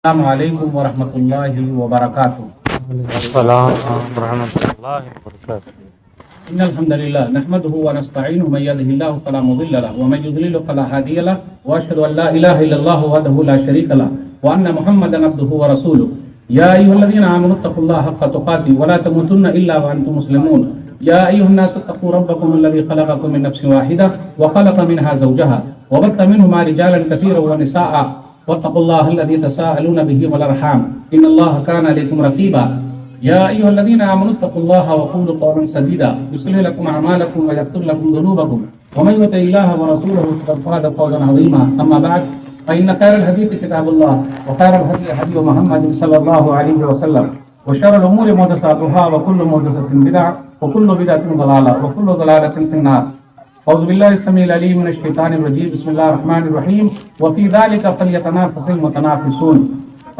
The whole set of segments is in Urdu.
السلام علیکم ورحمۃ اللہ وبرکاتہ۔ السلام ورحمۃ اللہ وبرکاتہ۔ ان الحمد للہ نحمده ونستعینه من يهده الله فلا مضل له ومن يضلل فلا هادي له واشهد ان لا اله الا الله وحده لا شريك له وان محمدا عبده ورسوله يا ايها الذين امنوا اتقوا الله حق تقاته ولا تموتن الا وانتم مسلمون يا ايها الناس اتقوا ربكم الذي خلقكم من نفس واحده وخلق منها زوجها وبث منهما رجالا كثيرا ونساء واتقوا الله الذي تساءلون به والارحام ان الله كان عليكم رقيبا يا ايها الذين امنوا اتقوا الله وقولوا قولا سديدا يصلح لكم اعمالكم ويغفر لكم ذنوبكم ومن يطع الله ورسوله فقد فاز فوزا عظيما اما بعد فان خير الحديث كتاب الله وخير الهدي هدي محمد صلى الله عليه وسلم وشر الامور محدثاتها وكل محدثة بدعة وكل بدعة ضلالة وكل ضلالة في النار۔ اعوذ باللہ السمیع العلیم من الشیطان الرجیم بسم اللہ الرحمن الرحیم وفی ذلک فلیتنافس المتنافسون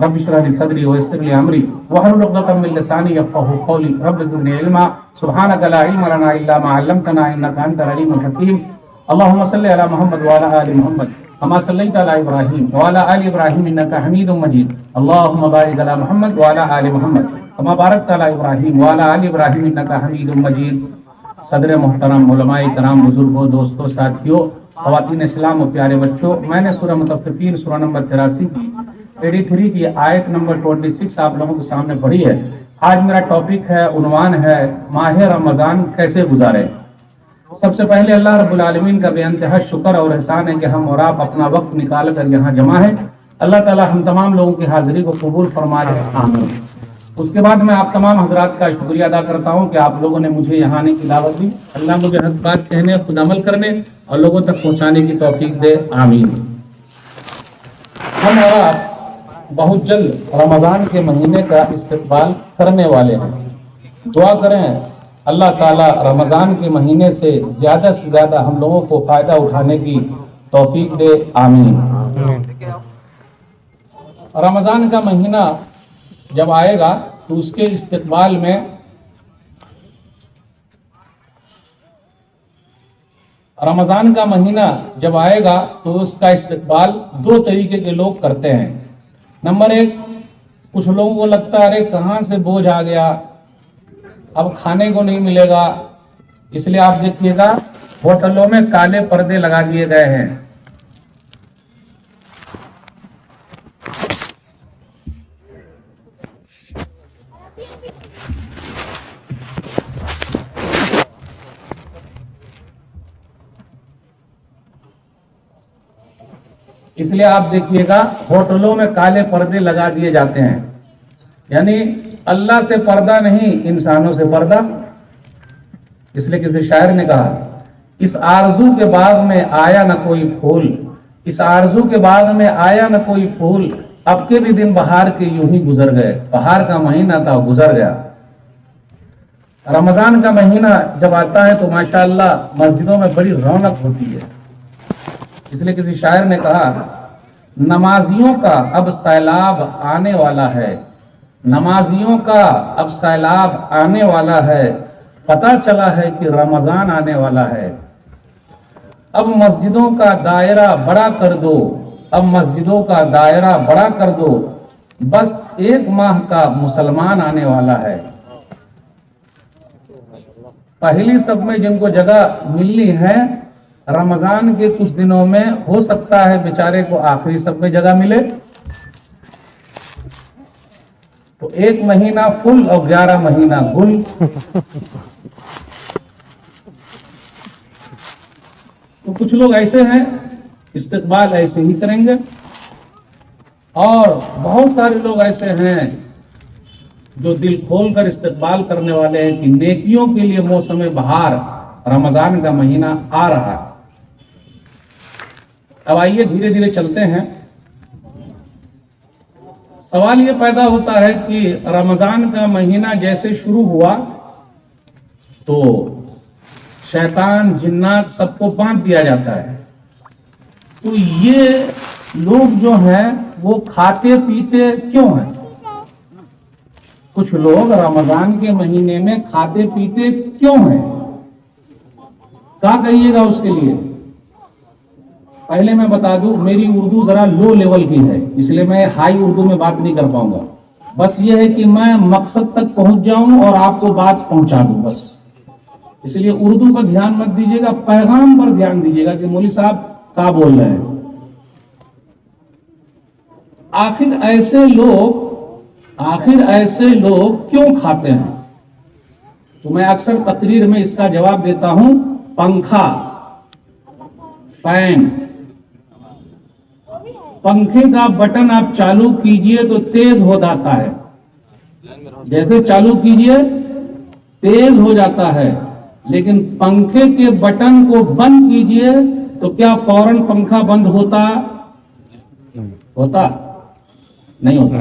رب اشرح لي صدری ویسر لي امری واحلل عقدۃ من لسانی یفقهوا قولی رب زدنی علما سبحانک لا علم لنا الا ما علمتنا انک انت العلیم الحکیم۔ اللهم صل علی محمد وعلى آل محمد كما صليت على ابراہیم وعلى آل ابراہیم انک حمید مجید۔ اللهم بارک علی محمد وعلى آل محمد كما بارکت علی ابراہیم وعلى آل ابراہیم انک حمید مجید۔ صدر محترم، علماء کرام، بزرگوں، دوستوں، ساتھیوں، خواتین اسلام و پیارے بچوں، میں نے سورہ مطففین سورہ نمبر 83 کی 83 کی آیت نمبر 26 آپ لوگوں کے سامنے پڑھی ہے۔ آج میرا ٹاپک ہے، عنوان ہے ماہ رمضان کیسے گزارے۔ سب سے پہلے اللہ رب العالمین کا بے انتہا شکر اور احسان ہے کہ ہم اور آپ اپنا وقت نکال کر یہاں جمع ہیں۔ اللہ تعالی ہم تمام لوگوں کی حاضری کو قبول فرما دے، آمین۔ اس کے بعد میں آپ تمام حضرات کا شکریہ ادا کرتا ہوں کہ آپ لوگوں نے مجھے یہاں آنے کی دعوت دی۔ اللہ مجھے حق بات کہنے، خود عمل کرنے اور لوگوں تک پہنچانے کی توفیق دے، آمین۔ ہم اور آپ بہت جلد رمضان کے مہینے کا استقبال کرنے والے ہیں۔ دعا کریں اللہ تعالیٰ رمضان کے مہینے سے زیادہ ہم لوگوں کو فائدہ اٹھانے کی توفیق دے، آمین۔ رمضان کا مہینہ جب آئے گا تو اس کے استقبال میں رمضان کا مہینہ جب آئے گا تو اس کا استقبال دو طریقے کے لوگ کرتے ہیں۔ نمبر ایک، کچھ لوگوں کو لگتا ہے ارے کہاں سے بوجھ آ گیا، اب کھانے کو نہیں ملے گا، اس لیے آپ دیکھیے گا ہوٹلوں میں کالے پردے لگا دیے گئے ہیں۔ اس لیے آپ دیکھیے گا ہوٹلوں میں کالے پردے لگا دیے جاتے ہیں، یعنی اللہ سے پردہ نہیں، انسانوں سے پردہ۔ اس لیے کسی شاعر نے کہا اس آرزو کے باغ میں آیا نہ کوئی پھول، اس آرزو کے باغ میں آیا نہ کوئی پھول، اب کے بھی دن بہار کے یوں ہی گزر گئے۔ بہار کا مہینہ تھا، گزر گیا۔ رمضان کا مہینہ جب آتا ہے تو ماشاءاللہ مسجدوں میں بڑی رونق ہوتی ہے۔ اس لیے کسی شاعر نے کہا نمازیوں کا اب سیلاب آنے والا ہے، نمازیوں کا اب سیلاب آنے والا ہے، پتہ چلا ہے کہ رمضان آنے والا ہے۔ اب مسجدوں کا دائرہ بڑا کر دو، اب مسجدوں کا دائرہ بڑا کر دو، بس ایک ماہ کا مسلمان آنے والا ہے۔ پہلی صف میں جن کو جگہ ملنی ہے رمضان کے کچھ دنوں میں، ہو سکتا ہے بیچارے کو آخری صف میں جگہ ملے، تو ایک مہینہ فل اور 11 مہینہ گل۔ تو کچھ لوگ ایسے ہیں استقبال ایسے ہی کریں گے، اور بہت سارے لوگ ایسے ہیں جو دل کھول کر استقبال کرنے والے ہیں کہ نیکیوں کے لیے موسم بہار رمضان کا مہینہ آ رہا ہے۔ اب آئیے دھیرے دھیرے چلتے ہیں۔ سوال یہ پیدا ہوتا ہے کہ رمضان کا مہینہ جیسے شروع ہوا تو شیطان، جنات سب کو باندھ دیا جاتا ہے، تو یہ لوگ جو ہیں وہ کھاتے پیتے کیوں ہیں؟ کچھ لوگ رمضان کے مہینے میں کھاتے پیتے کیوں ہیں؟ کیا کہیے گا اس کے لیے؟ پہلے میں بتا دوں میری اردو ذرا لو لیول کی ہے، اس لیے میں ہائی اردو میں بات نہیں کر پاؤں گا. بس یہ ہے کہ میں مقصد تک پہنچ جاؤں اور آپ کو بات پہنچا دوں بس. اس لیے اردو پر دھیان مت دیجیے گا، پیغام پر دھیان دیجیے گا کہ مولوی صاحب کیا بول رہے ہیں. آخر ایسے لوگ کیوں کھاتے ہیں؟ تو میں اکثر تقریر میں اس کا جواب دیتا ہوں، پنکھا، فین. پنکھے کا بٹن آپ چالو کیجئے تو تیز ہو جاتا ہے، جیسے چالو کیجئے تیز ہو جاتا ہے، لیکن پنکھے کے بٹن کو بند کیجئے تو کیا فوراً پنکھا بند ہوتا نہیں ہوتا.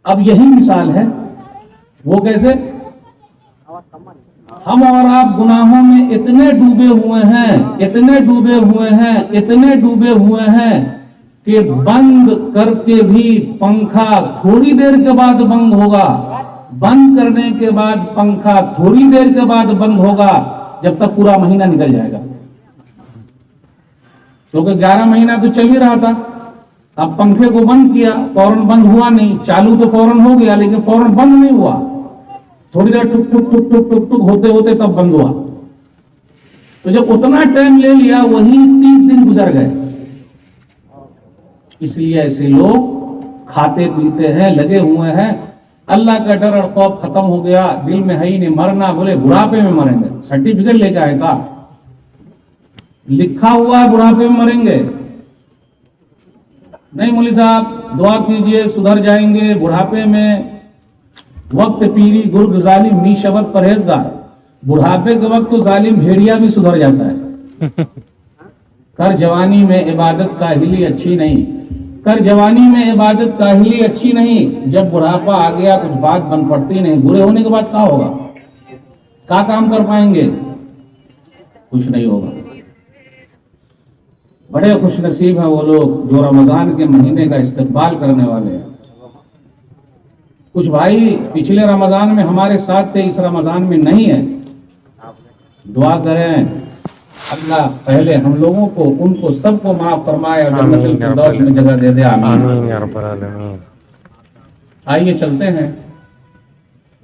اب یہی مثال ہے. وہ کیسے؟ ہم اور آپ گناہوں میں اتنے ڈوبے ہوئے ہیں کہ بند کر کے بھی پنکھا تھوڑی دیر کے بعد بند ہوگا، بند کرنے کے بعد پنکھا تھوڑی دیر کے بعد بند ہوگا، جب تک پورا مہینہ نکل جائے گا. کیونکہ 11 مہینہ تو چل ہی رہا تھا. اب پنکھے کو بند کیا، فوراً بند ہوا نہیں. چالو تو فوراً ہو گیا لیکن فوراً بند نہیں ہوا، تھوڑی دیر ٹک ٹک ٹک ٹک ٹک ٹک ہوتے ہوتے تب بند ہوا. تو جب اتنا ٹائم لے لیا وہی 30 دن گزر گئے. اس لیے ایسے لوگ کھاتے پیتے ہیں، لگے ہوئے ہیں. اللہ کا ڈر اور خوف ختم ہو گیا، دل میں ہے ہی نہیں. مرنا بولے بڑھاپے میں مریں گے، سرٹیفکیٹ لے کے آئے کا لکھا ہوا ہے بڑھاپے میں مریں گے. نہیں مولوی صاحب دعا کیجئے سدھر جائیں گے بڑھاپے میں. وقت پیری گرگ ظالم می شبد پرہیزگار. بڑھاپے کے وقت تو ظالم بھیڑیا بھی سدھر جاتا ہے. کر جوانی میں عبادت کاہلی اچھی نہیں، کر جوانی میں عبادت کاہلی اچھی نہیں. جب بڑھاپا آ گیا کچھ بات بن پڑتی نہیں. بوڑھے ہونے کے بعد کیا ہوگا؟ کیا کام کر پائیں گے؟ کچھ نہیں ہوگا. بڑے خوش نصیب ہیں وہ لوگ جو رمضان کے مہینے کا استقبال کرنے والے ہیں. کچھ بھائی پچھلے رمضان میں ہمارے ساتھ تھے، اس رمضان میں نہیں ہے. دعا کریں اللہ پہلے ہم لوگوں کو ان کو سب کو معاف فرمائے اور جنت الفردوس میں جگہ دے دے. آمین یا رب العالمین. آئیے چلتے ہیں.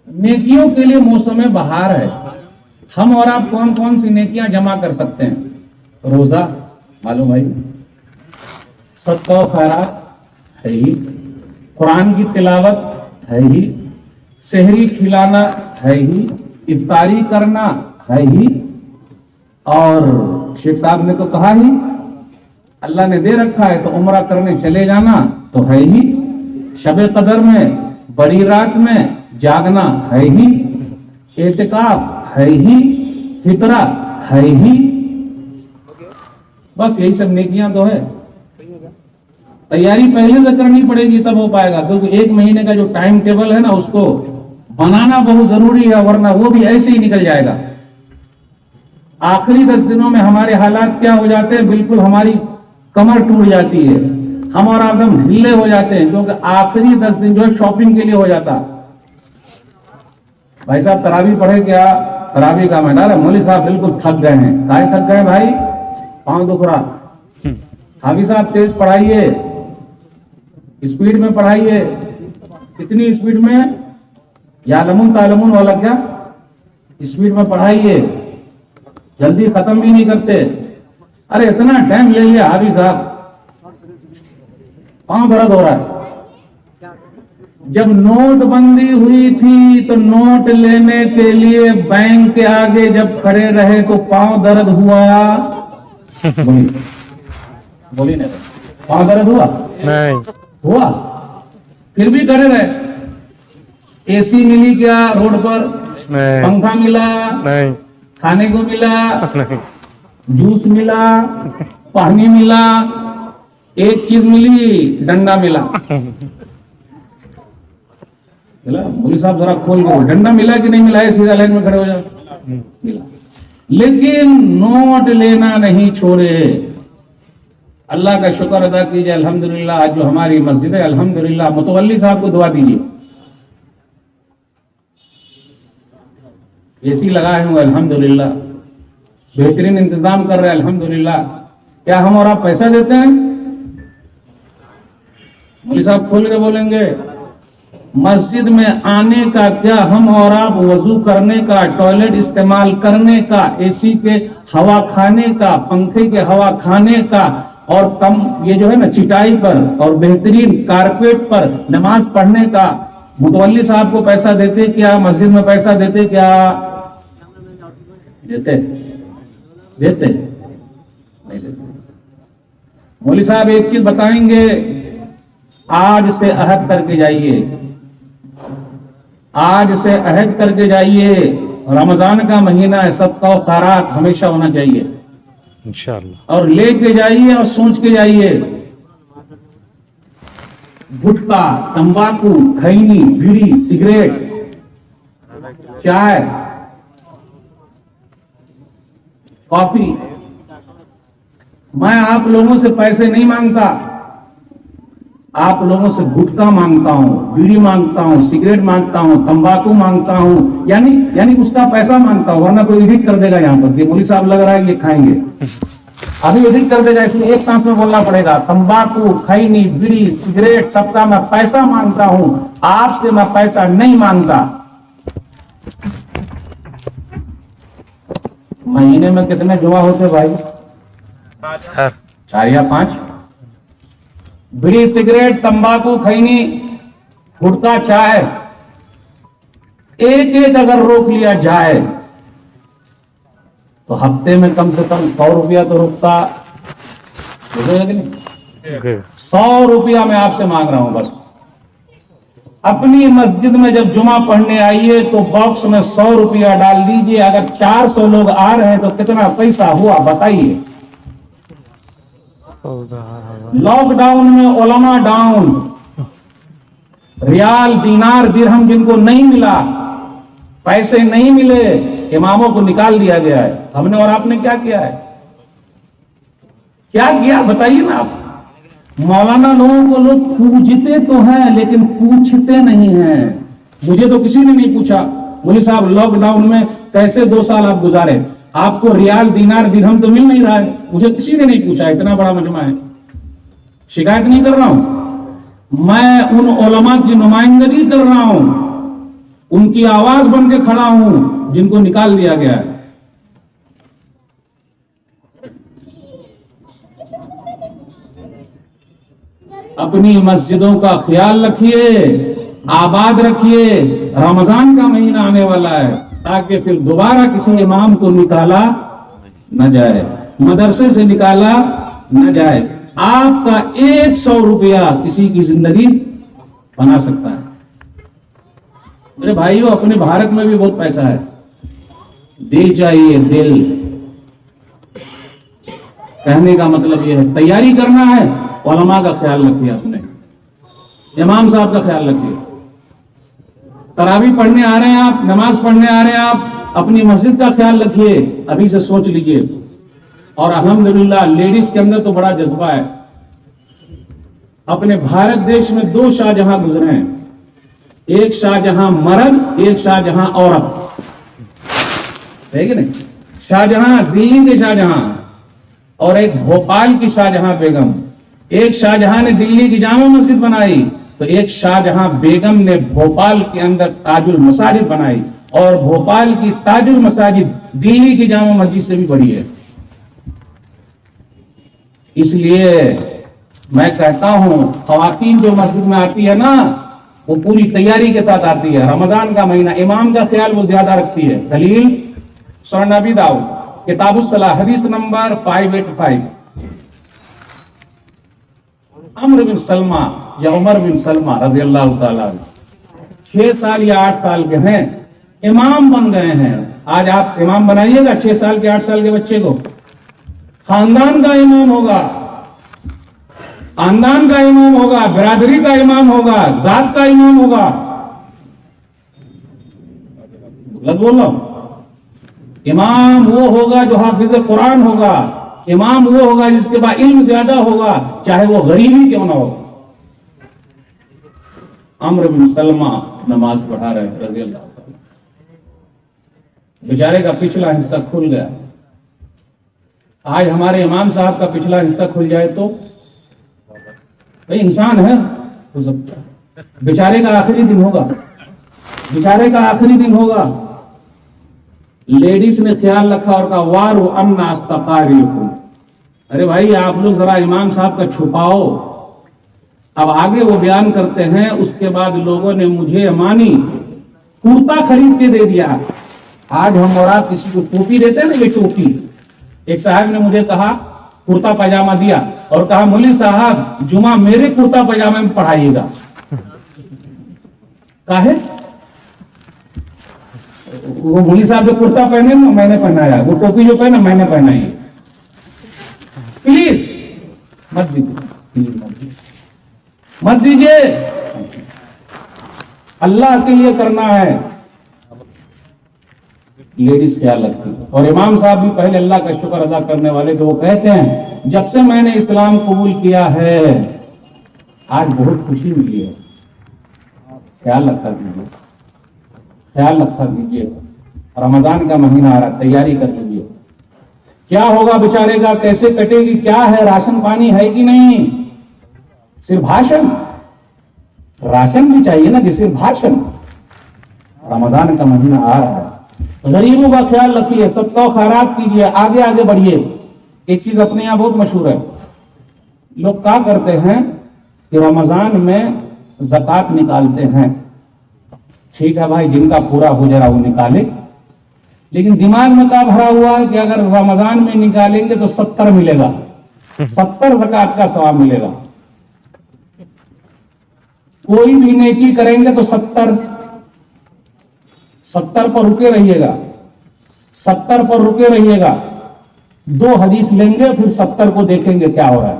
نیکیوں کے لیے موسم بہار ہے. ہم اور آپ کون کون سی نیکیاں جمع کر سکتے ہیں؟ روزہ معلوم بھائی، صدقہ و خیرات ہے ہی، قرآن کی تلاوت ہے ہی، سحری کھلانا ہے ہی، افطاری کرنا ہے ہی، اور شیخ صاحب نے تو کہا ہی اللہ نے دے رکھا ہے تو عمرہ کرنے چلے جانا تو ہے ہی، شب قدر میں بڑی رات میں جاگنا ہے ہی، اعتکاف ہے ہی، فطرہ ہے ہی. بس یہی سب نیکیاں تو ہے. تیاری پہلے سے کرنی پڑے گی تب ہو پائے گا، کیونکہ 1 مہینے کا جو ٹائم ٹیبل ہے نا اس کو بنانا بہت ضروری ہے، ورنہ وہ بھی ایسے ہی نکل جائے گا. آخری 10 دنوں میں ہمارے حالات کیا ہو جاتے ہیں؟ بالکل ہماری کمر ٹوٹ جاتی ہے، ہم اور آپ دم ڈھیلے ہو جاتے ہیں، کیونکہ آخری 10 دن جو ہے شاپنگ کے لیے ہو جاتا. بھائی صاحب تراویح پڑھے کیا؟ تراویح کا میں ڈالا مولوی صاحب بالکل تھک گئے ہیں. کائے تھک گئے بھائی؟ پاؤں دکھ رہا. حافظ صاحب تیز پڑھائیے، اسپیڈ میں پڑھائیے. کتنی اسپیڈ میں؟ یعلمون تعلمون والا کیا اسپیڈ میں پڑھائیے، جلدی ختم بھی نہیں کرتے. ارے اتنا ٹائم لے لیا حافظ صاحب، پاؤں درد ہو رہا ہے. جب نوٹ بندی ہوئی تھی تو نوٹ لینے کے لیے بینک کے آگے جب کھڑے رہے تو پاؤں درد ہوا؟ بولی نہیں، پاؤں درد ہوا؟ نہیں ہوا. پھر بھی کھڑے رہے. اے سی ملی کیا روڈ پر؟ پنکھا ملا؟ نہیں. کھانے کو ملا؟ جوس ملا؟ پانی ملا؟ ایک چیز ملی، ڈنڈا ملا. مولوی صاحب ذرا کھول کے ڈنڈا ملا کہ نہیں ملا ہے؟ سیدھا لائن میں کھڑے ہو جاؤ. لیکن نوٹ لینا نہیں چھوڑے. اللہ کا شکر ادا کیجئے الحمدللہ. آج جو ہماری مسجد ہے الحمدللہ، متولی صاحب کو دعا دیجئے، اے سی لگائے ہوں الحمدللہ. بہترین انتظام کر رہے ہیں الحمدللہ. کیا ہم اور آپ پیسہ دیتے ہیں؟ مولوی صاحب کھول کے بولیں گے. مسجد میں آنے کا کیا ہم اور آپ وضو کرنے کا، ٹوائلٹ استعمال کرنے کا، اے سی کے ہوا کھانے کا، پنکھے کے ہوا کھانے کا، اور کم یہ جو ہے نا چٹائی پر اور بہترین کارپیٹ پر نماز پڑھنے کا متولی صاحب کو پیسہ دیتے کیا؟ مسجد میں پیسہ دیتے کیا؟ دیتے نہیں دیتے. مولوی صاحب ایک چیز بتائیں گے، آج سے عہد کر کے جائیے، آج سے عہد کر کے جائیے، رمضان کا مہینہ ہے، صدقہ و خیرات ہمیشہ ہونا چاہیے انشاءاللہ. اور لے کے جائیے اور سوچ کے جائیے. گٹکا، تمباکو، کھینی، بیڑی، سگریٹ، چائے، کافی. میں آپ لوگوں سے پیسے نہیں مانگتا، آپ لوگوں سے گٹکا مانگتا ہوں، بیڑی مانگتا ہوں، سگریٹ مانگتا ہوں، تمباکو مانگتا ہوں، یعنی اس کا پیسہ مانگتا ہوں. ورنہ کوئی ایڈٹ کر دے گا یہاں پر کہ مولوی صاحب لگ رہا ہے یہ کھائیں گے، ابھی ایڈٹ کر دے گا. اس میں ایک سانس میں بولنا پڑے گا. تمباکو، کھینی، بیڑی، سگریٹ سب کا میں پیسہ مانگتا ہوں، آپ سے میں پیسہ نہیں مانگتا. مہینے میں کتنے جمعہ ہوتے بھائی؟ 4 یا 5. بیڑی، سگریٹ، تمباکو، کھینی، گٹکا، چائے، ایک ایک اگر روک لیا جائے تو ہفتے میں کم سے کم 100 روپیہ تو روکتا. 100 روپیہ میں آپ سے مانگ رہا ہوں. بس اپنی مسجد میں جب جمعہ پڑھنے آئیے تو باکس میں 100 روپیہ ڈال دیجئے. اگر 400 لوگ آ رہے ہیں تو کتنا پیسہ ہوا بتائیے. لاک ڈاؤن میں علماء ڈاؤن، ریال، دینار، درہم جن کو نہیں ملا، پیسے نہیں ملے، اماموں کو نکال دیا گیا ہے. ہم نے اور آپ نے کیا کیا ہے؟ کیا کیا بتائیے نا آپ. مولانا لوگوں کو لوگ پوجتے تو ہیں لیکن پوچھتے نہیں ہیں. مجھے تو کسی نے نہیں پوچھا مولوی صاحب لاک ڈاؤن میں کیسے 2 سال آپ گزارے، آپ کو ریال، دینار، درہم تو مل نہیں رہا ہے. مجھے کسی نے نہیں پوچھا. اتنا بڑا مجمع ہے. شکایت نہیں کر رہا ہوں، میں ان علماء کی نمائندگی کر رہا ہوں، ان کی آواز بن کے کھڑا ہوں جن کو نکال دیا گیا ہے. اپنی مسجدوں کا خیال رکھیے، آباد رکھیے. رمضان کا مہینہ آنے والا ہے تاکہ پھر دوبارہ کسی امام کو نکالا نہ جائے، مدرسے سے نکالا نہ جائے. آپ کا 100 روپیہ کسی کی زندگی بنا سکتا ہے. میرے بھائیوں، اپنے بھارت میں بھی بہت پیسہ ہے. دل چاہیے، دل. کہنے کا مطلب یہ ہے تیاری کرنا ہے. علماء کا خیال رکھیے، اپنے امام صاحب کا خیال رکھیے. تراویح پڑھنے آ رہے ہیں آپ، نماز پڑھنے آ رہے ہیں آپ، اپنی مسجد کا خیال رکھیے. ابھی سے سوچ لیجئے. اور الحمدللہ لیڈیز کے اندر تو بڑا جذبہ ہے. اپنے بھارت دیش میں 2 شاہجہاں گزرے ہیں، ایک شاہجہاں مرد، ایک شاہجہاں عورت. ہے کہ نہیں؟ شاہجہاں دلی کے شاہجہاں اور ایک بھوپال کی شاہجہاں بیگم. ایک شاہجہاں نے دلی کی جامع مسجد بنائی تو ایک شاہجہاں بیگم نے بھوپال کے اندر تاج المساجد بنائی. اور بھوپال کی تاج المساجد دلی کی جامع مسجد سے بھی بڑی ہے. اس لیے میں کہتا ہوں خواتین جو مسجد میں آتی ہے نا وہ پوری تیاری کے ساتھ آتی ہے. رمضان کا مہینہ، امام کا خیال وہ زیادہ رکھتی ہے. دلیل سنن ابی داؤد کتاب الصلاۃ حدیث نمبر 585. عمر بن سلمہ یا عمر بن سلمہ رضی اللہ تعالیٰ 6 سال یا 8 سال کے ہیں، امام بن گئے ہیں. آج آپ امام بنائیے گا 6 سال کے 8 سال کے بچے کو، خاندان کا امام ہوگا، خاندان کا امام ہوگا، برادری کا امام ہوگا، ذات کا امام ہوگا. غلط بول رہا ہوں؟ امام وہ ہوگا جو حافظ قرآن ہوگا، امام وہ ہوگا جس کے پاس علم زیادہ ہوگا، چاہے وہ غریب ہی کیوں نہ ہو. عمر بن سلمہ نماز پڑھا رہے رضی اللہ عنہ. بیچارے کا پچھلا حصہ کھل گیا. آج ہمارے امام صاحب کا پچھلا حصہ کھل جائے تو بھائی انسان ہے، ہو سکتا ہے بیچارے کا آخری دن ہوگا، بیچارے کا آخری دن ہوگا۔ لیڈیز نے خیال رکھا اور کہا وارو امنا استقاریکم، ارے بھائی آپ لوگ ذرا امام صاحب کا چھپاؤ۔ اب آگے وہ بیان کرتے ہیں، اس کے بعد لوگوں نے مجھے امانی کرتا خرید کے دے دیا۔ آج ہم اور آپ کسی کو ٹوپی دیتے ہیں نا، یہ ٹوپی، ایک صاحب نے مجھے کہا کرتا پاجامہ دیا اور کہا مولوی صاحب جمعہ میرے کرتا پاجامہ میں پڑھائیے گا۔ کاہے؟ وہ مولوی صاحب جو کرتا پہنے نا میں نے پہنایا، وہ ٹوپی جو پہنا میں نے پہنائی۔ پلیز مت دیجیے، مت دیجیے، اللہ کے لیے کرنا ہے۔ لیڈیز خیال رکھتی، اور امام صاحب بھی پہلے اللہ کا شکر ادا کرنے والے تو وہ کہتے ہیں جب سے میں نے اسلام قبول کیا ہے آج بہت خوشی ملی ہے۔ خیال رکھا دیجیے، خیال رکھا دیجیے، رمضان کا مہینہ آ رہا، تیاری کر لیجیے۔ کیا ہوگا بیچارے کا، کیسے کٹے گی، کیا ہے، راشن پانی ہے کہ نہیں؟ صرف بھاشن، راشن بھی چاہیے نا کہ صرف بھاشن۔ رمضان کا مہینہ آ رہا ہے، غریبوں کا خیال رکھیے، سب کو خیرات کیجیے، آگے آگے بڑھیے۔ ایک چیز اپنے یہاں بہت مشہور ہے، لوگ کیا کرتے ہیں کہ رمضان میں زکوٰۃ نکالتے ہیں، ٹھیک ہے بھائی جن کا پورا ہو جا رہا وہ نکالے، لیکن دماغ میں کیا بھرا ہوا ہے کہ اگر رمضان میں نکالیں گے تو 70 ملے گا، 70 زکوٰۃ کا ثواب ملے گا۔ کوئی بھی نیکی کریں گے تو 70 پر رکے رہیے گا، 70 پر رکے رہیے گا۔ 2 حدیث لیں گے پھر 70 کو دیکھیں گے کیا ہو رہا ہے۔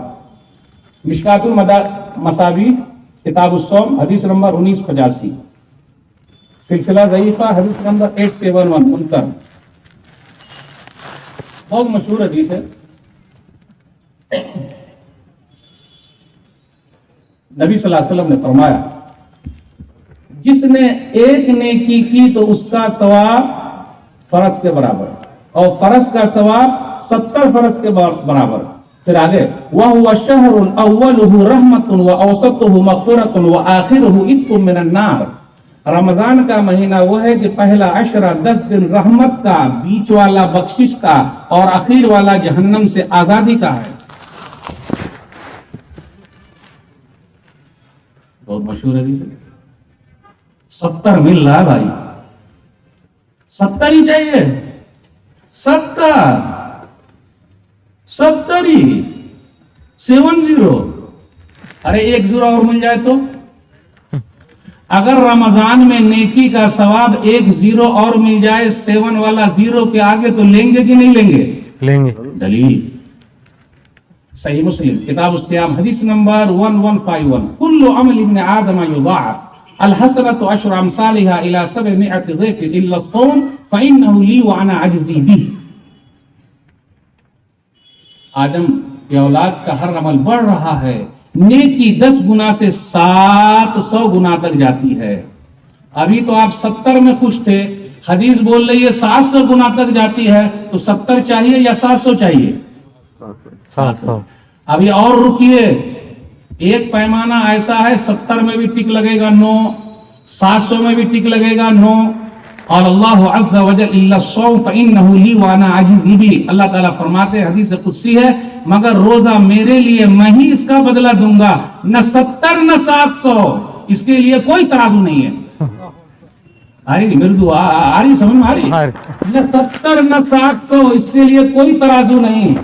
مشکات المصابیح کتاب الصوم حدیث نمبر 1985، سلسلہ ضعیفہ حدیث نمبر 871 منکر، بہت مشہور حدیث ہے۔ نبی صلی اللہ علیہ وسلم نے فرمایا جس نے ایک نیکی کی تو اس کا ثواب فرض کے برابر اور فرض کا ثواب 70 فرض کے برابر۔ پھر آگے وَهُوَ شَهْرٌ أَوَّلُهُ رَحْمَةٌ وَأَوْسَطُهُ مَغْفِرَةٌ وَآخِرُهُ عِتْقٌ مِّنَ النَّارِ۔ رمضان کا مہینہ وہ ہے کہ پہلا عشرہ 10 دن رحمت کا، بیچ والا بخشش کا اور اخیر والا جہنم سے آزادی کا ہے۔ بہت مشہور حدیث ہے۔ 70 مل رہا ہے بھائی، 70 ہی چاہیے، 70 ہی 70۔ ارے 1 0 اور مل جائے تو، اگر رمضان میں نیکی کا ثواب 1 0 اور مل جائے 7 والا 0 کے آگے تو لیں گے کہ نہیں لیں گے؟ لیں گے۔ دلیل صحیح مسلم کتاب الصیام حدیث نمبر 1151 کل عمل ابن آدم یضاعف الحسنۃ عشر امثالها الى 700 ضعف الا الصوم فانه لي وانا اجزي به۔ آدم کی اولاد کا ہر عمل بڑھ رہا ہے، نیکی 10 گنا سے 700 گنا تک جاتی ہے۔ ابھی تو آپ 70 میں خوش تھے، حدیث بول رہی ہے 700 گنا تک جاتی ہے، تو 70 چاہیے یا 700 چاہیے؟ 700۔ ابھی اور رکیے، ایک پیمانہ ایسا ہے 70 میں بھی ٹک لگے گا 9، 700 میں بھی ٹک لگے گا 9، اور اللہ عز وجل الا الصوم فانه لي وانا اجزي به۔ اللہ تعالیٰ فرماتے ہیں حدیث قدسی ہے مگر روزہ میرے لیے، میں ہی اس کا بدلہ دوں گا، نہ 70 نہ 700، اس کے لیے کوئی ترازو نہیں ہے۔ آ رہی مردو آ رہی سمجھ میں آ رہی، نہ 70 نہ 700، اس کے لیے کوئی ترازو نہیں۔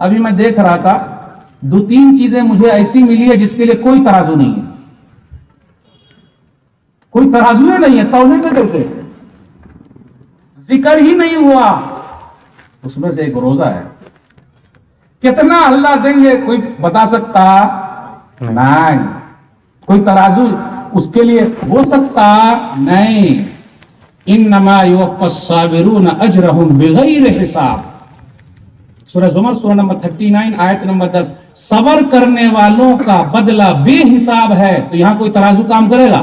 ابھی میں دیکھ رہا تھا 2-3 چیزیں مجھے ایسی ملی ہے جس کے لیے کوئی ترازو نہیں ہے، کوئی ترازو ہی نہیں ہے، تولنے کے کیسے ذکر ہی نہیں ہوا۔ اس میں سے ایک روزہ ہے، کتنا اللہ دیں گے کوئی بتا سکتا؟ نہیں۔ کوئی ترازو اس کے لیے ہو سکتا؟ نہیں۔ انما یوفی الصابرون اجرهم بغیر حساب، سورہ زمر سورہ نمبر 39 آیت نمبر 10۔ صبر کرنے والوں کا بدلہ بے حساب ہے۔ تو یہاں کوئی ترازو کام کرے گا؟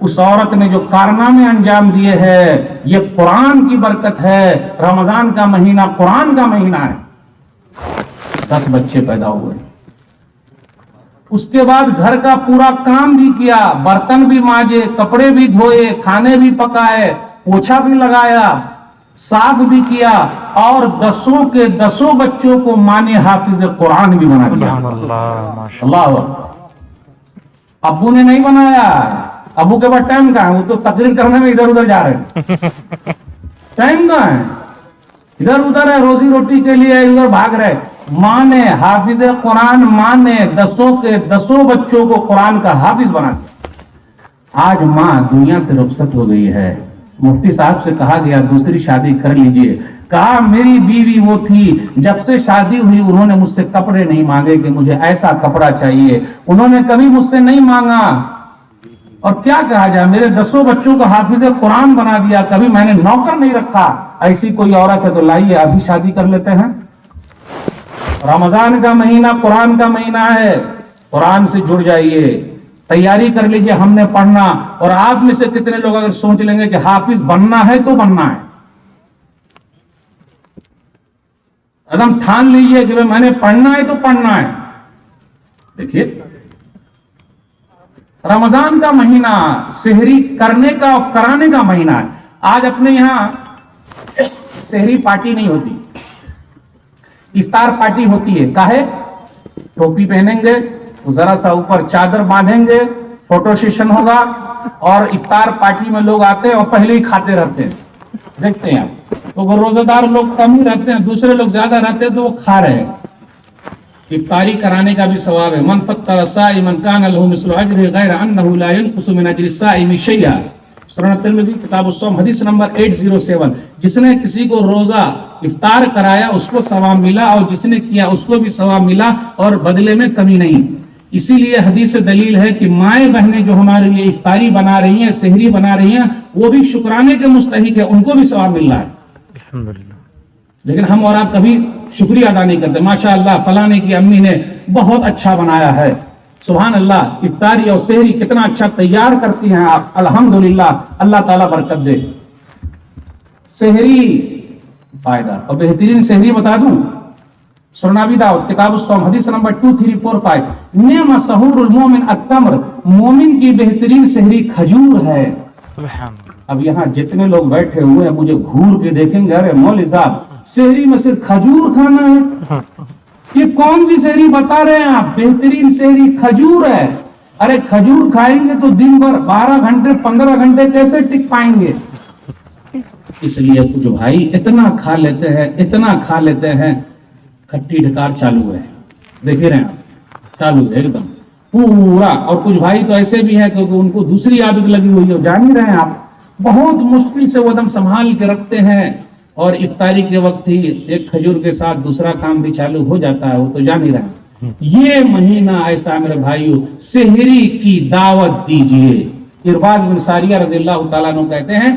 اس عورت نے جو کارنامے انجام دیے ہیں یہ قرآن کی برکت ہے. رمضان کا مہینہ قرآن کا مہینہ ہے. 10 بچے پیدا ہوئے. اس کے بعد گھر کا پورا کام بھی کیا, برتن بھی مانجے, کپڑے بھی دھوئے, کھانے بھی پکائے, پوچھا بھی لگایا, صاف بھی کیا, اور 10 کے 10 بچوں کو ماں نے حافظ قرآن بھی بنا دیا. اللہ. ابو نے نہیں بنایا, ابو کے بعد ٹائم کہاں ہے, وہ تو تقریر کرنے میں ادھر ادھر جا رہے ہیں. ٹائم کہاں ہے, ادھر ادھر ہے, روزی روٹی کے لیے ادھر بھاگ رہے. ماں نے حافظ قرآن, ماں نے 10 کے 10 بچوں کو قرآن کا حافظ بنا دیا. آج ماں دنیا سے رخصت ہو گئی ہے. مفتی صاحب سے کہا گیا دوسری شادی کر لیجئے. کہا میری بیوی وہ تھی, جب سے شادی ہوئی انہوں نے مجھ سے کپڑے نہیں مانگے کہ مجھے ایسا کپڑا چاہیے, انہوں نے کبھی مجھ سے نہیں مانگا. اور کیا کہا جائے, میرے 10 بچوں کو حافظ قرآن بنا دیا, کبھی میں نے نوکر نہیں رکھا. ایسی کوئی عورت ہے تو لائیے ابھی شادی کر لیتے ہیں. رمضان کا مہینہ قرآن کا مہینہ ہے, قرآن سے جڑ جائیے, تیاری کر لیجئے. ہم نے پڑھنا, اور آپ میں سے کتنے لوگ اگر سوچ لیں گے کہ حافظ بننا ہے تو بننا ہے, ایک ٹھان لیجئے کہ میں نے پڑھنا ہے تو پڑھنا ہے. دیکھیے رمضان کا مہینہ سحری کرنے کا اور کرانے کا مہینہ ہے. آج اپنے یہاں سحری پارٹی نہیں ہوتی, افطار پارٹی ہوتی ہے. کاہے؟ ٹوپی پہنیں گے, ذرا سا اوپر چادر باندھیں گے, فوٹو سیشن ہوگا, اور افطار پارٹی میں لوگ آتے ہیں اور پہلے ہی کھاتے رہتے ہیں. دیکھتے ہیں آپ, تو روزہ دار لوگ کم ہی رہتے ہیں, دوسرے لوگ زیادہ رہتے ہیں تو وہ کھا رہے ہیں. افطاری کرانے کا بھی ثواب ہے. من فطر صائما کان له مثل اجره غیر انه لا ينقص من اجر الصائم شیئا. سنن ترمذی کتاب الصوم حدیث نمبر 807. جس نے کسی کو روزہ افطار کرایا اس کو ثواب ملا, اور جس نے کیا اس کو بھی ثواب ملا, اور بدلے میں کمی نہیں. اسی لیے حدیث سے دلیل ہے کہ مائیں بہنیں جو ہمارے لیے افطاری بنا رہی ہیں, سحری بنا رہی ہیں, وہ بھی شکرانے کے مستحق ہے, ان کو بھی ثواب مل رہا ہے. الحمدللہ. لیکن ہم اور آپ کبھی شکریہ ادا نہیں کرتے. ماشاء اللہ فلانے کی امی نے بہت اچھا بنایا ہے, سبحان اللہ, افطاری اور سحری کتنا اچھا تیار کرتی ہیں آپ, الحمدللہ, اللہ تعالیٰ برکت دے. سحری فائدہ اور بہترین سحری بتا دوں, سنن ابی داؤد کتاب الصوم حدیث نمبر 2345. نعم سحور المومن التمر. مومن کی بہترین سحری کھجور ہے. سبحان اللہ. اب یہاں جتنے لوگ بیٹھے ہوئے ہیں مجھے گھور کے دیکھیں گے, ارے مولوی صاحب سحری میں صرف کھجور کھانا ہے, یہ کون سی سحری بتا رہے ہیں آپ؟ بہترین سحری کھجور ہے. ارے کھجور کھائیں گے تو دن بھر 12 گھنٹے 15 گھنٹے کیسے ٹک پائیں گے؟ اس لیے کچھ بھائی اتنا کھا لیتے ہیں, اتنا کھا لیتے ہیں, کھٹی ڈھکار چالو ہے, دیکھ رہے ہیں آپ, چالو ہے ایک دم پورا. اور کچھ بھائی تو ایسے بھی ہیں کیونکہ ان کو دوسری عادت لگی ہوئی ہے, جان ہی رہے ہیں آپ, بہت مشکل سے وہ دم سنبھال کے رکھتے ہیں, اور افطاری کے وقت ہی ایک کھجور کے ساتھ دوسرا کام بھی چالو ہو جاتا ہے, وہ تو جان ہی رہے ہیں. یہ مہینہ ایسا میرے بھائیو, سحری کی دعوت دیجئے. ارباز بن ساریہ رضی اللہ تعالیٰ عنہ کہتے ہیں,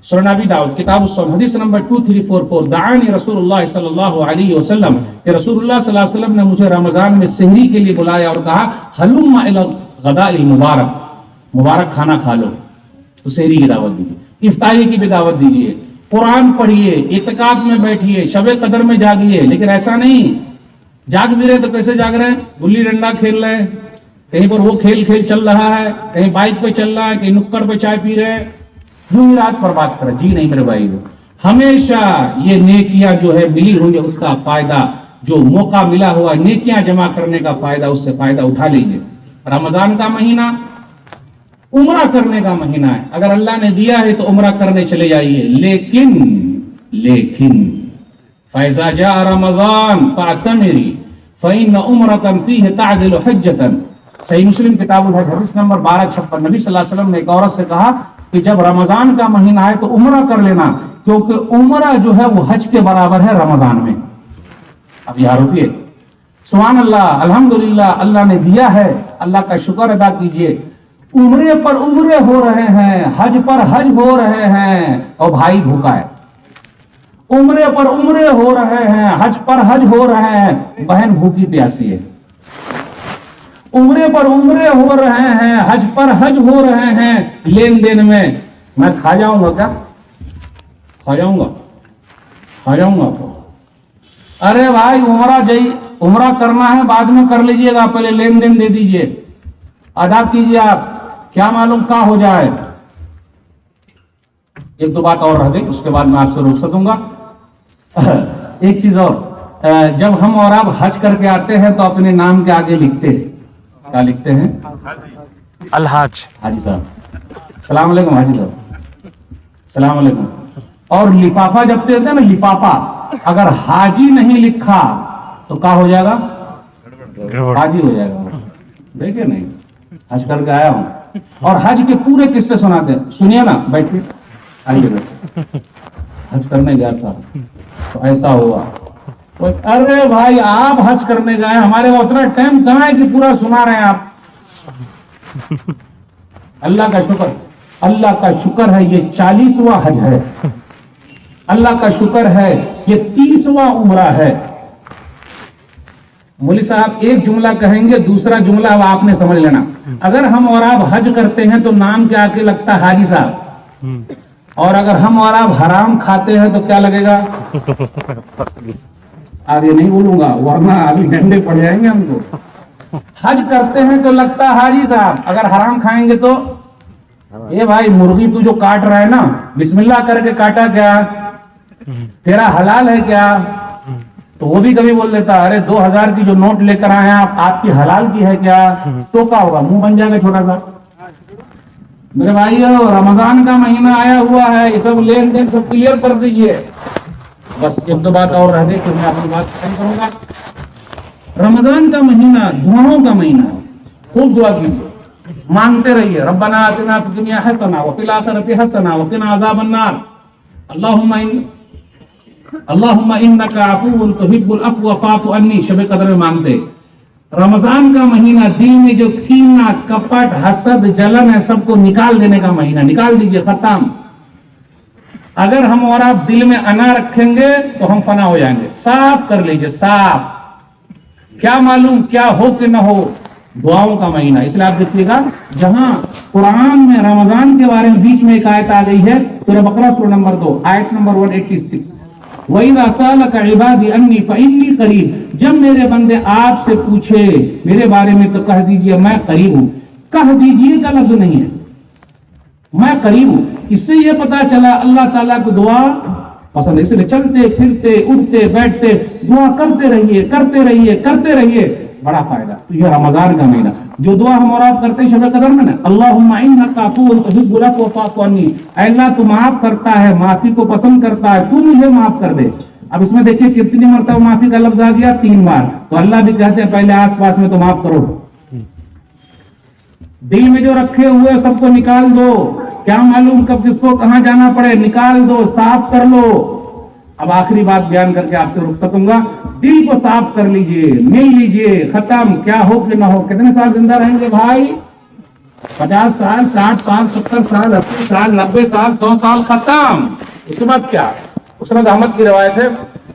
سنن ابی داؤد کتاب الصوم حدیث نمبر 2344. دعانی رسول اللہ صلی اللہ علیہ وسلم, کہ رسول اللہ صلی اللہ علیہ وسلم نے مجھے رمضان میں سحری کے لیے بلایا اور کہا ہلم الی الغداء المبارک, مبارک کھانا کھا لو. تو سحری کی دعوت دیجیے, افطاری کی بھی دعوت دیجیے, قرآن پڑھیے, اعتکاف میں بیٹھیے, شب قدر میں جاگیے. لیکن ایسا نہیں جاگ بھی رہے تو کیسے جاگ رہے ہیں؟ گلی ڈنڈا کھیل رہے ہیں, کہیں پر وہ کھیل چل رہا ہے, کہیں بائک پہ چل رہا ہے, کہیں نکڑ پہ چائے پی رہے ہیں, یوں ہی رات پر بات کریں. جی نہیں میرے بھائی, ہمیشہ یہ نیکیاں جو ہے ملی ہوئی ہے, اس کا فائدہ, جو موقع ملا ہوا ہے نیکیاں جمع کرنے کا فائدہ, اس سے فائدہ اٹھا لیجیے. رمضان کا مہینہ عمرہ کرنے کا مہینہ ہے. اگر اللہ نے دیا ہے تو عمرہ کرنے چلے جائیے, لیکن فَإِذَا جَاءَ رَمَضَانَ فَاعْتَمِرِي فَإِنَّ عُمْرَةً فِيهِ تَعْدِلُ حَجَّةً. صحیح مسلم کتاب الحج حدیث نمبر 1256. نبی صلی اللہ علیہ وسلم نے ایک عورت سے کہا کہ جب رمضان کا مہینہ آئے تو عمرہ کر لینا, کیونکہ عمرہ جو ہے وہ حج کے برابر ہے رمضان میں. اب یہاں رکیے, سبحان اللہ, الحمدللہ, اللہ نے دیا ہے, اللہ کا شکر ادا کیجئے. عمرے پر عمرے ہو رہے ہیں, حج پر حج ہو رہے ہیں, اور بھائی بھوکا ہے. عمرے پر عمرے ہو رہے ہیں, حج پر حج ہو رہے ہیں, بہن بھوکی پیاسی ہے. عمرے پر عمرے ہو رہے ہیں، حج پر حج ہو رہے ہیں، لین دین میں کھا جاؤں گا کیا؟ کھا جاؤں گا تو ارے بھائی عمرہ کرنا ہے بعد میں کر لیجئے گا، پہلے لین دین دے دیجئے، ادا کیجئے، آپ کیا معلوم کیا ہو جائے۔ ایک دو بات اور رہ گئی، اس کے بعد میں آپ سے روک سکوں گا۔ ایک چیز اور، جب ہم اور آپ حج کر کے آتے ہیں تو اپنے نام کے آگے لکھتے ہیں، کیا لکھتے ہیں؟ الحاج حاجی صاحب، السلام علیکم حاجی صاحب، السلام علیکم۔ اور لفافہ جب دیتے ہیں نا، لفافہ اگر حاجی نہیں لکھا تو کیا ہو جائے گا؟ حاجی ہو جائے گا۔ دیکھیں نہیں، حج کر کے آیا ہوں اور حج کے پورے قصے سناتے ہیں، سنیے نا، بیٹھیے، آئیے بیٹھیے۔ حج کرنے گیا تھا تو ایسا ہوا۔ ارے بھائی آپ حج کرنے گئے، ہمارے کو اتنا ٹائم کہاں ہے کہ پورا سنا رہے ہیں آپ؟ اللہ کا شکر ہے یہ 40واں حج ہے، اللہ کا شکر ہے یہ 30واں عمرہ ہے۔ مولوی صاحب ایک جملہ کہیں گے، دوسرا جملہ اب آپ نے سمجھ لینا۔ اگر ہم اور آپ حج کرتے ہیں تو نام کیا آ کے لگتا ہے؟ حاجی صاحب۔ اور اگر ہم اور آپ حرام کھاتے ہیں تو کیا لگے گا؟ آگے نہیں بولوں گا ورنہ ابھی ڈنڈے پڑ جائیں گے ہم کو۔ حج کرتے ہیں تو لگتا ہے حاجی صاحب، اگر حرام کھائیں گے تو یہ بھائی مرغی تو جو کاٹ رہا ہے نا، بسم اللہ کر کے کاٹا کیا؟ تیرا حلال ہے کیا؟ تو وہ بھی کبھی بول دیتا ارے 2000 کی جو نوٹ لے کر آئے ہیں آپ کی حلال کی ہے کیا؟ تو کیا ہوگا؟ منہ بن جائے گا چھوٹا سا۔ میرے بھائی رمضان کا مہینہ آیا ہوا ہے، یہ سب لین دین سب کلیئر کر دیجئے۔ بس ایک دو بات اور رہ گئی تو میں اپنی بات ختم کروں گا۔ رمضان کا مہینہ دعاؤں کا مہینہ ہے، خوب دعا کیجیے، مانگتے رہیے، ربنا آتنا فی الدنیا حسنہ وفی الآخرۃ حسنہ وقنا عذاب النار، اللہم انک عفو تحب العفو فاعف عنی، شب قدر میں مانگتے۔ رمضان کا مہینہ دل میں جو کینہ، کپٹ، حسد، جلن ہے سب کو نکال دینے کا مہینہ، نکال دیجئے، ختم۔ اگر ہم اور آپ دل میں انا رکھیں گے تو ہم فنا ہو جائیں گے، صاف کر لیجئے، صاف۔ کیا معلوم کیا ہو کہ نہ ہو، دعاؤں کا مہینہ۔ اس لیے آپ دیکھیے گا جہاں قرآن میں رمضان کے بارے میں بیچ میں ایک آیت آ گئی ہے، سورہ بقرہ سورہ نمبر 2 آیت نمبر 186، وَإِذَا سَأَلَكَ عِبَادِي عَنِّي فَإِنِّي قَرِيبٌ، جب میرے بندے آپ سے پوچھے میرے بارے میں تو کہہ دیجئے میں قریب ہوں۔ کہہ دیجئے کا لفظ نہیں ہے، میں قریب ہوں۔ اس سے یہ پتا چلا اللہ تعالیٰ کو دعا پسند ہے، اس لیے چلتے پھرتے اٹھتے بیٹھتے دعا کرتے رہیے، کرتے رہیے، کرتے رہیے، بڑا فائدہ۔ تو یہ رمضان کا مہینہ جو دعا ہم اور آپ کرتے ہیں شب قدر میں نا، اللہم انک عفو تحب العفو فاعف عنی، اے اللہ تو معاف کرتا ہے، معافی کو پسند کرتا ہے، تو مجھے معاف کر دے۔ اب اس میں دیکھیے کتنی مرتبہ معافی کا لفظ آ گیا؟ 3 بار۔ تو اللہ بھی کہتے ہیں پہلے آس پاس میں تو معاف کرو، دل میں جو رکھے ہوئے سب کو نکال دو، کیا معلوم کب کس کو کہاں جانا پڑے، نکال دو، صاف کر لو۔ اب آخری بات بیان کر کے آپ سے رک سکوں گا، دل کو صاف کر لیجئے، مل لیجئے، ختم، کیا ہو کہ نہ ہو۔ کتنے سال زندہ رہیں گے بھائی؟ 50 سال، 60 سال، 70 سال، 80 سال، 90 سال، 100 سال، ختم۔ اس کے بعد کیا؟ مسند احمد کی روایت ہے،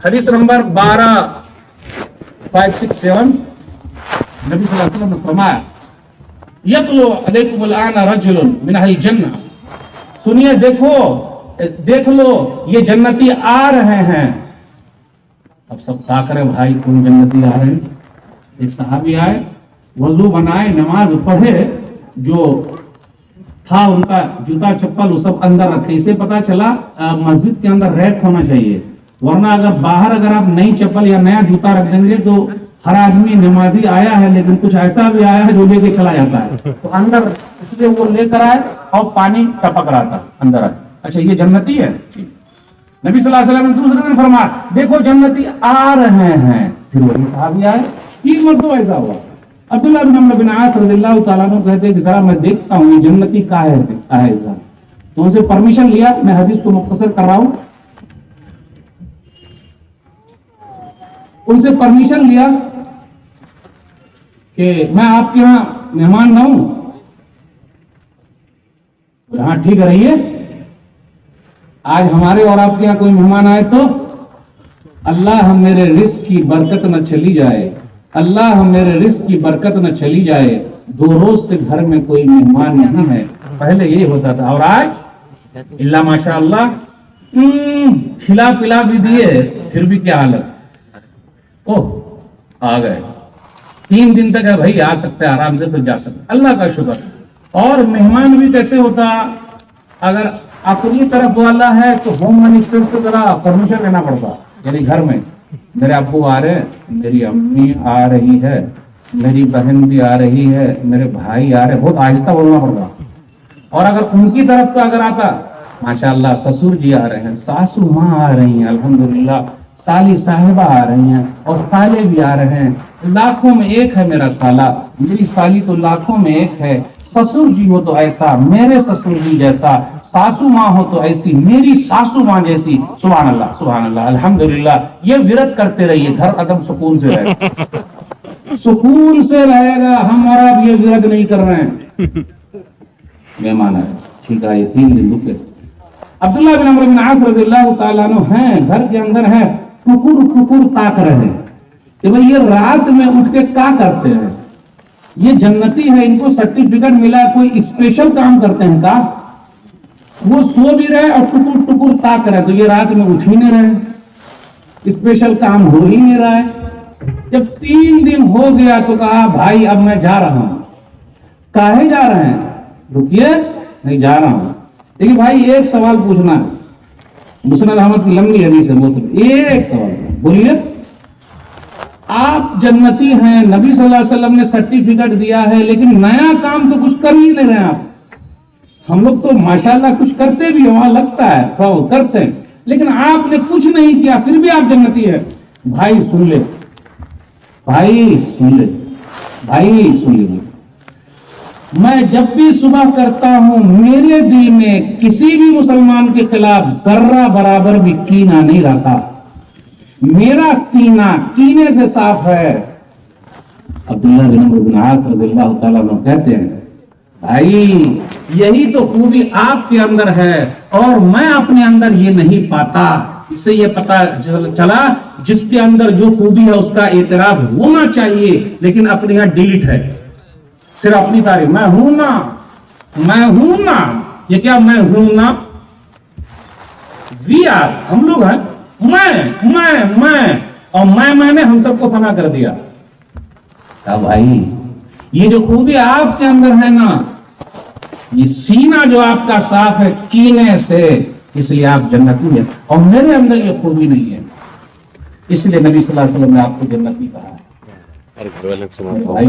حدیث نمبر 12567، نبی صلی اللہ علیہ وسلم نے فرمایا یطلع علیکم الآن رجل من اہل الجنہ، سنیے، دیکھ لو یہ جنتی آ رہے ہیں۔ اب سب طاق رہے بھائی کون جنتی آ رہے ہیں؟ ایک صحابی آئے، وضو بنائے، نماز پڑھے، جو تھا ان کا جوتا چپل وہ سب اندر رکھے۔ اسے پتا چلا مسجد کے اندر ریک ہونا چاہیے، ورنہ اگر آپ نئی چپل یا نیا جوتا رکھ دیں گے تو ہر آدمی نمازی آیا ہے لیکن کچھ ایسا بھی آیا ہے جو لے کے چلا جاتا ہے، تو اندر اس لیے وہ لے کر آئے اور پانی ٹپک رہا تھا اندر آئے۔ اچھا یہ جنتی ہے؟ نبی صلی اللہ علیہ وسلم نے دوسرے دن فرمایا دیکھو جنتی آ رہے ہیں، پھر وہی صحابی آئے، 3 مرتبہ ایسا ہوا۔ عبداللہ بن عمرو بن عاص رضی اللہ تعالیٰ عنہ کہتے ہیں کہ ذرا میں دیکھتا ہوں یہ جنتی کہاں ہے ذرا، تو ان سے پرمیشن لیا، میں حدیث کو مختصر کر رہا ہوں، ان سے پرمیشن لیا کہ میں آپ کے یہاں مہمان نہ ہوں؟ ہاں ٹھیک ہے رہیے، آج ہمارے اور آپ کے یہاں کوئی مہمان آئے تو اللہ ہم میرے رزق کی برکت نہ چلی جائے، اللہ میرے رزق کی برکت نہ چلی جائے، 2 روز سے گھر میں کوئی مہمان نہیں ہے. پہلے یہ ہوتا تھا، اور آج اللہ ماشاء اللہ کھلا پلا بھی دیے پھر بھی کیا حالت، اوہ آ گئے 3 دن تک ہے بھائی، آ سکتے آرام سے پھر جا سکتے. اللہ کا شکر. اور مہمان بھی کیسے ہوتا، اگر اپنی طرف والا ہے تو ہوم منسٹر سے ذرا پرمیشن لینا پڑتا. یعنی گھر میں میرے ابو آ رہے ہیں، میری امی آ رہی ہے، میری بہن بھی آ رہی ہے، میرے بھائی آ رہے، بہت آہستہ بولنا پڑتا. اور اگر ان کی طرف کا اگر آتا، ماشاءاللہ سسر جی آ رہے ہیں، ساسو ماں آ رہی ہیں، الحمدللہ سالی صاحبہ آ رہی ہیں، اور سالے بھی آ رہے ہیں، لاکھوں میں ایک ہے میرا سالہ، میری سالی تو لاکھوں میں ایک ہے، سسر جی ہو تو ایسا میرے سسر جی جیسا، ساسو ماں ہو تو ایسی میری ساسو ماں جیسی. سبحان اللہ سبحان اللہ الحمدللہ. یہ ورد کرتے رہیے، گھر عدم سکون سے رہے، سکون سے رہے گا. ہم اور آپ یہ ورد نہیں کر رہے ہیں. مہمان ہے، ٹھیک ہے، یہ 3 دن رکے. عبداللہ بن عمرو بن عاص رضی اللہ تعالیٰ عنہ ہیں، گھر کے اندر ہیں، ٹکر ٹکر تاک رہے ہیں کہ بھئی یہ رات میں اٹھ کے کیا کرتے ہیں، یہ جنتی ہے، ان کو سرٹیفکیٹ ملا ہے، کوئی اسپیشل کام کرتے ہیں کا. وہ سو بھی رہے اور ٹکر ٹکر تاک رہے، تو یہ رات میں اٹھ ہی نہیں رہے، اسپیشل کام ہو ہی نہیں رہا ہے. جب 3 دن ہو گیا تو کہا بھائی اب میں جا رہا ہوں. کاہے جا رہے ہیں، رکیے نہیں جا رہا ہوں. لیکن بھائی ایک سوال پوچھنا ہے، مسند احمد کی لمبی حدیث ہے، ایک سوال بولیے. آپ جنتی ہیں، نبی صلی اللہ علیہ وسلم نے سرٹیفکیٹ دیا ہے، لیکن نیا کام تو کچھ کر ہی نہیں رہے آپ. ہم لوگ تو ماشاءاللہ کچھ کرتے بھی ہیں، وہاں لگتا ہے تو کرتے ہیں، لیکن آپ نے کچھ نہیں کیا پھر بھی آپ جنتی ہیں. بھائی سن لے، بھائی سن لے، بھائی سن لیجیے. میں جب بھی صبح کرتا ہوں میرے دل میں کسی بھی مسلمان کے خلاف ذرہ برابر بھی کینہ نہیں رہتا، میرا سینہ کینے سے صاف ہے. عبداللہ بن عمرو بن عاص رضی اللہ تعالیٰ عنہ کہتے ہیں بھائی یہی تو خوبی آپ کے اندر ہے اور میں اپنے اندر یہ نہیں پاتا. اس سے یہ پتا چلا جس کے اندر جو خوبی ہے اس کا اعتراف ہونا چاہیے، لیکن اپنے یہاں ڈیلیٹ ہے، صرف اپنی تعریف، میں ہوں نا، میں ہوں نا. یہ کیا میں ہوں نا، وی آر، ہم لوگ ہیں، میں اور میں نے ہم سب کو فنا کر دیا. بھائی یہ جو خوبی آپ کے اندر ہے نا، یہ سینہ جو آپ کا صاف ہے کینے سے، اس لیے آپ جنتی ہیں، اور میرے اندر یہ خوبی نہیں ہے، اس لیے نبی صلی اللہ علیہ وسلم نے آپ کو جنتی کہا ہے. بھائی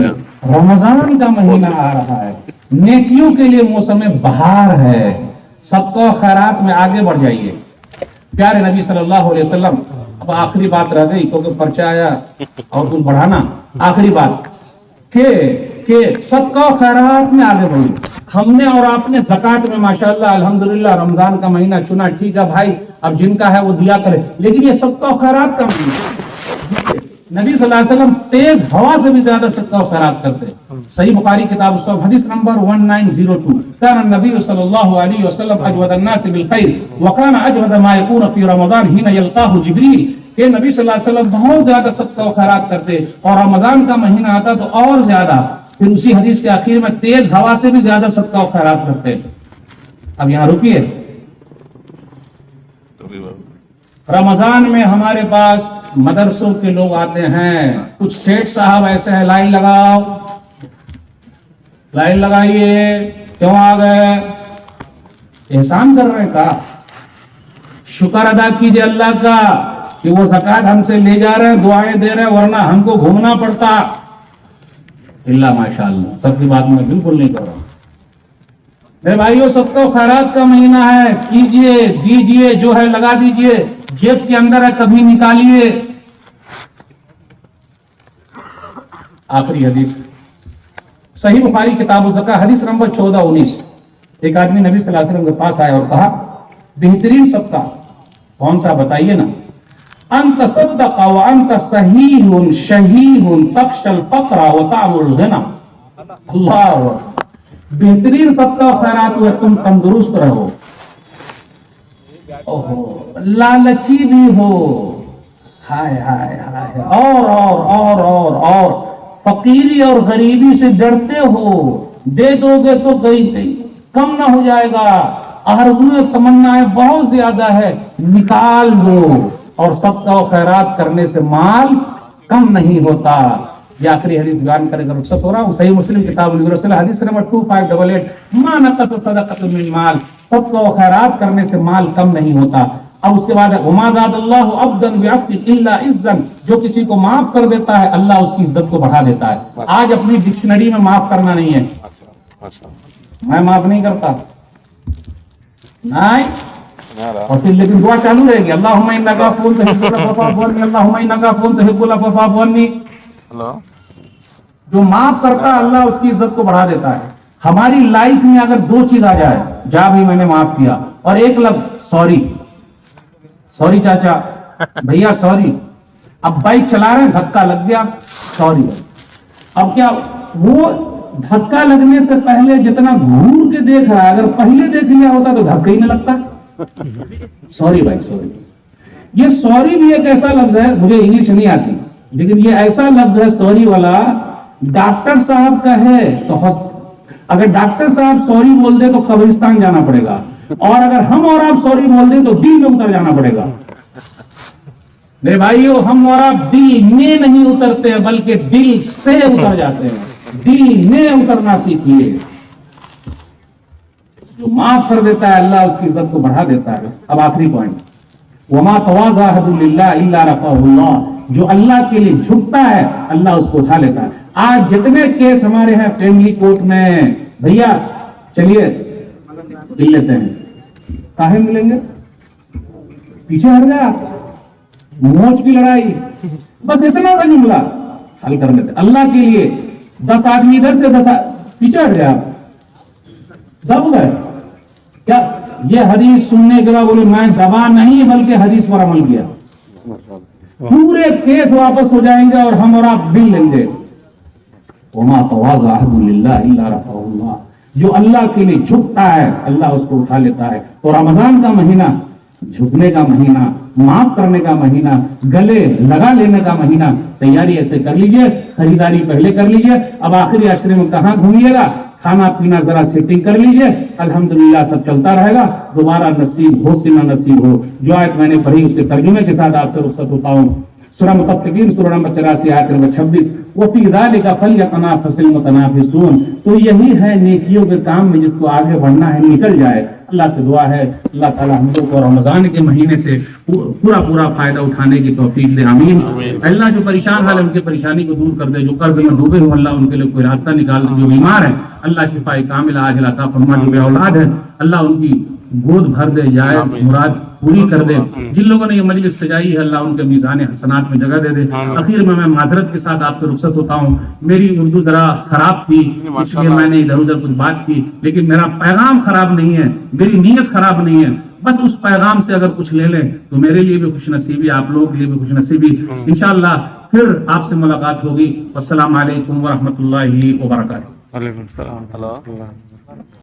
رمضان کا مہینہ آ رہا ہے، نیکیوں کے لیے موسم بہار ہے، صدقہ و خیرات میں آگے بڑھ جائیے. پیارے نبی صلی اللہ علیہ وسلم، اب آخری بات رہ گئی کیونکہ پرچہ آیا اور کچھ بڑھانا، آخری بات کہ صدقہ و خیرات میں آگے بڑھو. ہم نے اور آپ نے زکات میں ماشاءاللہ الحمدللہ رمضان کا مہینہ چنا، ٹھیک ہے بھائی، اب جن کا ہے وہ دیا کرے، لیکن یہ صدقہ و خیرات کا مہینہ، نبی صلی اللہ علیہ وسلم تیز ہوا سے بھی زیادہ صدقہ و خیرات کرتے. صحیح بخاری کتاب الصوم حدیث نمبر 1902، كان النبي صلى الله عليه وسلم اجود الناس بالخير وكان اجود ما يكون في رمضان حين يلقاه جبريل. کہ نبی صلی اللہ علیہ وسلم بہت زیادہ صدقہ و خیرات کرتے اور رمضان کا مہینہ آتا تو اور زیادہ، پھر اسی حدیث کے آخر میں تیز ہوا سے بھی زیادہ صدقہ و خیرات کرتے. اب یہاں رکیے، رمضان میں ہمارے پاس مدرسوں کے لوگ آتے ہیں، کچھ سیٹ صاحب ایسے ہیں، لائن لگاؤ، لائن لگائیے، کیوں آ گئے؟ احسان کر رہے ہیں کا شکر ادا کیجئے اللہ کا کہ وہ زکات ہم سے لے جا رہے ہیں، دعائیں دے رہے ہیں، ورنہ ہم کو گھومنا پڑتا. اللہ ماشاءاللہ، سب کی بات میں بالکل نہیں کر رہا ہوں. میرے بھائیوں صدقہ و خیرات کا مہینہ ہے، کیجئے، دیجئے، جو ہے لگا دیجئے، جیب کے اندر ہے کبھی نکالیے. آخری حدیث صحیح بخاری کتاب الزکاۃ حدیث نمبر 1419. ایک آدمی نبی صلی اللہ علیہ وسلم کے پاس آیا اور کہا بہترین صدقہ کون سا بتائیے نا. انت صدق وانت صحیح شہیح تخشى الفقر وتعمل الغنى. اللہ، بہترین صدقہ و خیرات ہوئے تم تندرست رہو، لالچی بھی ہو، ہائے ہائے ہائے، اور فقیری اور غریبی سے ڈرتے ہو، دے دو گے تو کم نہ ہو جائے گا، آرزویں تمنائیں بہت زیادہ ہے، نکال دو، اور صدقہ و خیرات کرنے سے مال کم نہیں ہوتا۔ یہ آخری حدیث بیان کرے کر رخصت ہو رہا ہوں۔ صحیح مسلم کتاب الرسل حدیث نمبر 2588، ما نقص صدقۃ من مال، صدقہ و خیرات کرنے سے مال کم نہیں ہوتا۔ اب اس کے بعد وما زاد اللہ عبدا بعفو الا عزا، جو کسی کو معاف کر دیتا ہے اللہ اس کی عزت کو بڑھا دیتا ہے۔ آج اپنی ڈکشنری میں معاف کرنا نہیں ہے، میں معاف نہیں کرتا نہیں، اور پھر لیکن دعا چالو رہے گی، اللہم انک عفو تحب العفو فاعف عنی، اللہم انک عفو تحب العفو فاعف عنی۔ جو معاف کرتا ہے اللہ اس کی عزت کو بڑھا دیتا ہے۔ ہماری لائف میں اگر دو چیز آ جائے، جا بھی میں نے معاف کیا، اور ایک لفظ سوری، سوری چاچا، بھیا سوری، اب بائک چلا رہے ہیں دھکا لگ گیا، سوری، اب کیا وہ دھکا لگنے سے پہلے جتنا گھور کے دیکھ رہا ہے اگر پہلے دیکھ لیا ہوتا تو دھکا ہی نہ لگتا۔ سوری بھائی سوری، یہ سوری بھی ایک ایسا لفظ ہے، مجھے انگلش نہیں آتی لیکن یہ ایسا لفظ ہے سوری والا، ڈاکٹر صاحب کا ہے تو اگر ڈاکٹر صاحب سوری بول دے تو قبرستان جانا پڑے گا، اور اگر ہم اور آپ سوری بول دیں تو دل میں اتر جانا پڑے گا۔ میرے بھائیو، ہم اور آپ دل میں نہیں اترتے ہیں بلکہ دل سے اتر جاتے ہیں، دل میں اترنا سیکھیے۔ جو معاف کر دیتا ہے اللہ اس کی عزت کو بڑھا دیتا ہے۔ اب آخری پوائنٹ، وما تواضع احد للہ الا رفعہ اللہ، جو اللہ کے لیے جھکتا ہے اللہ اس کو اٹھا لیتا ہے۔ آج جتنے کیس ہمارے ہیں فیملی کورٹ میں، بھیا چلیے مل لیتے ہیں، کاہے ملیں گے، پیچھے ہٹ گیا، موچ کی لڑائی، بس اتنا سا جملہ حل کر لیتے اللہ کے لیے۔ 10 آدمی ادھر سے 10 پیچھے ہٹ گیا، دب گئے کیا؟ یہ حدیث سننے کے بعد بولے میں دبا نہیں بلکہ حدیث پر عمل کیا، پورے کیس واپس ہو جائیں گے اور ہم اور آپ دل لیں گے۔ وما تواضع احد للہ الا رفعہ اللہ، جو اللہ کے لیے جھکتا ہے اللہ اس کو اٹھا لیتا ہے۔ تو رمضان کا مہینہ جھکنے کا مہینہ، معاف کرنے کا مہینہ، گلے لگا لینے کا مہینہ، تیاری ایسے کر لیجئے، خریداری پہلے کر لیجئے۔ اب آخری عشرے میں کہاں گھومیے گا، کھانا پینا ذرا سیٹنگ کر لیجئے، الحمدللہ سب چلتا رہے گا، دوبارہ نصیب ہو کہ نہ نصیب ہو۔ جو آیت میں نے پڑھی اس کے ترجمے کے ساتھ آپ سے رخصت ہوتا ہوں۔ سورہ مطففین سورہ نمبر 83 آیت نمبر 26، وَفِي ذَلِكَ فَلْيَتَنَافَسِ الْمُتَنَافِسُونَ، تو یہی ہے نیکیوں کے کام میں جس کو آگے بڑھنا ہے نکل جائے۔ اللہ سے دعا ہے اللہ تعالیٰ ہم لوگ کو رمضان کے مہینے سے پورا فائدہ اٹھانے کی توفیق دے، آمین۔ اللہ جو پریشان حال ہے ان کی پریشانی کو دور کر دے، جو قرض میں ڈوبے ہوں اللہ ان کے لیے کوئی راستہ نکال دے، جو بیمار ہیں اللہ شفا کاملہ عاجلہ عطا فرما، جو بے اولاد ہیں اللہ ان کی گود بھر دے، جائز مراد پوری کر دے۔ جن لوگوں نے یہ مجلس سجائی ہے اللہ ان کے میزان حسنات میں جگہ دے دے۔ اخیر میں معذرت کے ساتھ آپ سے رخصت ہوتا ہوں، میری اردو ذرا خراب تھی اس لیے میں نے ادھر ادھر کچھ بات کی، لیکن میرا پیغام خراب نہیں ہے، میری نیت خراب نہیں ہے، بس اس پیغام سے اگر کچھ لے لیں تو میرے لیے بھی خوش نصیبی، آپ لوگوں کے لیے بھی خوش نصیبی۔ انشاءاللہ پھر آپ سے ملاقات ہوگی۔ السلام علیکم ورحمۃ اللہ وبرکاتہ۔ وعلیکم السلام۔